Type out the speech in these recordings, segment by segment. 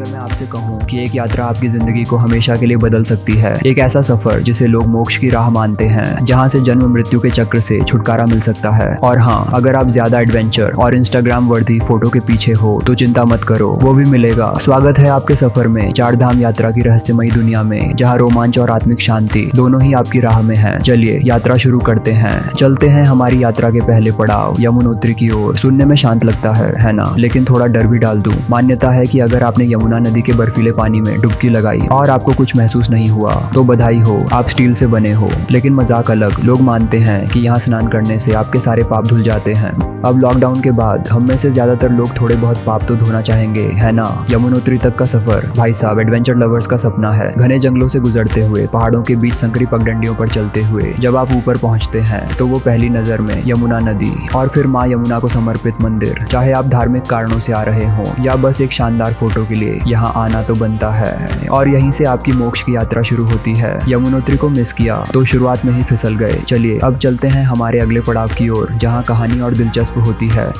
अगर मैं आपसे कहूँ कि एक यात्रा आपकी जिंदगी को हमेशा के लिए बदल सकती है, एक ऐसा सफर जिसे लोग मोक्ष की राह मानते हैं, जहाँ से जन्म मृत्यु के चक्र से छुटकारा मिल सकता है। और हाँ, अगर आप ज्यादा एडवेंचर और इंस्टाग्राम वर्दी फोटो के पीछे हो तो चिंता मत करो, वो भी मिलेगा। स्वागत है आपके सफर में चार धाम यात्रा की रहस्यमयी दुनिया में, जहाँ रोमांच और आत्मिक शांति दोनों ही आपकी राह में है। चलिए यात्रा शुरू करते हैं। चलते हैं हमारी यात्रा के पहले पड़ाव यमुनोत्री की ओर। सुनने में शांत लगता है ना? लेकिन थोड़ा डर भी डाल दूं। मान्यता है कि अगर आपने यमुना नदी के बर्फीले पानी में डुबकी लगाई और आपको कुछ महसूस नहीं हुआ तो बधाई हो, आप स्टील से बने हो। लेकिन मजाक अलग, लोग मानते हैं कि यहाँ स्नान करने से आपके सारे पाप धुल जाते हैं। अब लॉकडाउन के बाद हम में से ज्यादातर लोग थोड़े बहुत पाप तो धोना चाहेंगे, है ना? यमुनोत्री तक का सफर भाई साहब एडवेंचर लवर्स का सपना है। घने जंगलों से गुजरते हुए, पहाड़ों के बीच संकरी पगडंडियों पर चलते हुए जब आप ऊपर पहुंचते हैं तो वो पहली नजर में यमुना नदी और फिर माँ यमुना को समर्पित मंदिर। चाहे आप धार्मिक कारणों से आ रहे हो या बस एक शानदार फोटो के लिए, यहाँ आना तो बनता है। और यहीं से आपकी मोक्ष की यात्रा शुरू होती है। यमुनोत्री को मिस किया तो शुरुआत में ही फिसल गए। चलिए अब चलते हैं हमारे अगले पड़ाव की ओर, जहाँ कहानी और दिलचस्प होती है।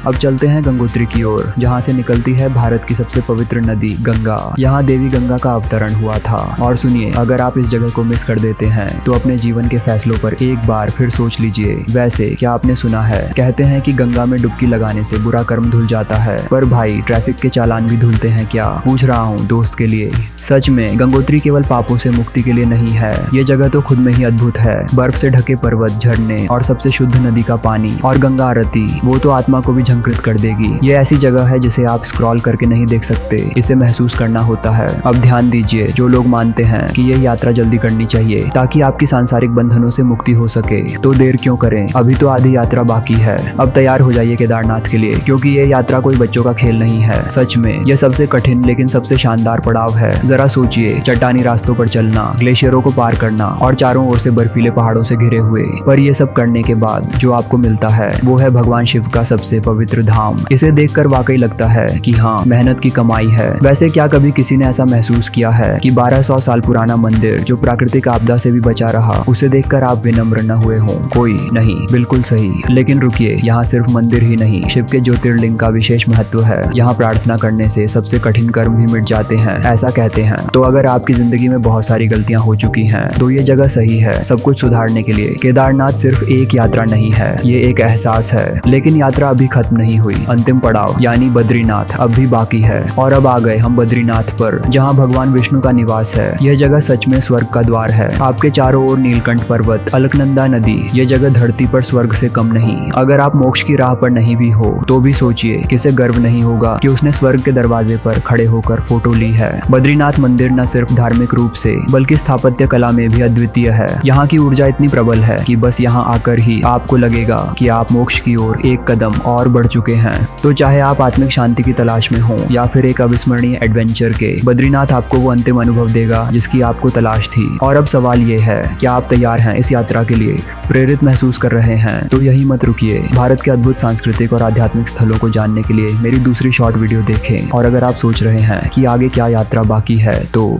अब चलते हैं गंगोत्री की ओर, जहाँ से निकलती है भारत की सबसे पवित्र नदी गंगा। यहाँ देवी गंगा का अवतरण हुआ था। और सुनिए, अगर आप इस जगह को मिस कर देते हैं तो अपने जीवन के फैसलों पर एक बार फिर सोच लीजिए। वैसे क्या आपने सुना है, कहते हैं कि गंगा में डुबकी लगाने से बुरा कर्म धुल जाता है, पर भाई ट्रैफिक के चालान भी धुलते हैं क्या? पूछ रहा हूँ दोस्त के लिए। सच में गंगोत्री केवल पापों से मुक्ति के लिए नहीं है, ये जगह तो खुद में ही अद्भुत है। बर्फ से ढके पर्वत, झरने और सबसे शुद्ध नदी का पानी और गंगा आरती, वो तो आत्मा को भी झंकृत कर देगी। ये ऐसी जगह है जिसे आप स्क्रॉल करके नहीं देख सकते, इसे महसूस करना होता है। अब ध्यान दीजिए, जो लोग मानते हैं कि ये यात्रा जल्दी करनी चाहिए ताकि आपकी सांसारिक बंधनों से मुक्ति हो सके, तो देर क्यों करें? अभी तो आधी यात्रा बाकी है। अब तैयार हो जाइए केदारनाथ के लिए, क्योंकि ये यात्रा कोई बच्चों का खेल नहीं है। सच में यह सबसे कठिन लेकिन सबसे शानदार पड़ाव है। जरा सोचिए, चट्टानी रास्तों पर चलना, ग्लेशियरों को पार करना और चारों ओर से बर्फीले पहाड़ों से घिरे हुए, पर ये सब करने के बाद जो आपको मिलता है वो है भगवान शिव का सबसे पवित्र धाम। इसे देखकर वाकई लगता है कि हाँ, मेहनत की कमाई है। वैसे क्या कभी किसी ने ऐसा महसूस किया है कि 1200 साल पुराना मंदिर जो प्राकृतिक आपदा से भी बचा रहा, उसे देखकर आप विनम्र न हुए हों? कोई नहीं, बिल्कुल सही। लेकिन रुकिए, यहाँ सिर्फ मंदिर ही नहीं, शिव के ज्योतिर्लिंग का विशेष महत्व है। यहाँ प्रार्थना करने से सबसे कठिन कर्म भी मिट जाते हैं, ऐसा कहते हैं। तो अगर आपकी जिंदगी में बहुत सारी गलतियां हो चुकी हैं तो ये जगह सही है सब कुछ सुधारने के लिए। केदारनाथ सिर्फ एक यात्रा नहीं है, ये एक एहसास है। लेकिन यात्रा अभी खत्म नहीं हुई। अंतिम पड़ाव यानी बद्रीनाथ अब भी बाकी है। और अब आ गए हम बद्रीनाथ पर, जहाँ भगवान विष्णु का निवास है। यह जगह सच में स्वर्ग का द्वार है। आपके चारों ओर नीलकंठ पर्वत, अलकनंदा नदी, ये जगह धरती पर स्वर्ग से कम नहीं। अगर आप मोक्ष की राह पर नहीं भी हो तो भी सोचिए, किसे गर्व नहीं होगा कि उसने स्वर्ग के दरवाजे पर खड़े होकर फोटो ली है। बद्रीनाथ मंदिर न सिर्फ धार्मिक रूप से बल्कि स्थापत्य कला में भी अद्वितीय है। यहाँ की ऊर्जा इतनी प्रबल है कि बस यहाँ आकर ही आपको लगेगा कि आप मोक्ष की ओर एक कदम और बढ़ चुके हैं। तो चाहे आप आत्मिक शांति की तलाश में हो या फिर एक अविस्मरणीय एडवेंचर के, बद्रीनाथ आपको वो अंतिम अनुभव देगा जिसकी आपको तलाश थी। और अब सवाल ये है, क्या आप तैयार हैं इस यात्रा के लिए? प्रेरित महसूस कर रहे हैं तो यही मत रुकिए। भारत के अद्भुत सांस्कृतिक और आध्यात्मिक स्थलों को जानने के लिए मेरी दूसरी शॉर्ट वीडियो देखें। और अगर आप सोच रहे हैं कि आगे क्या यात्रा बाकी है तो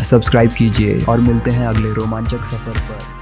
सब्सक्राइब कीजिए और मिलते हैं अगले रोमांचक सफर पर।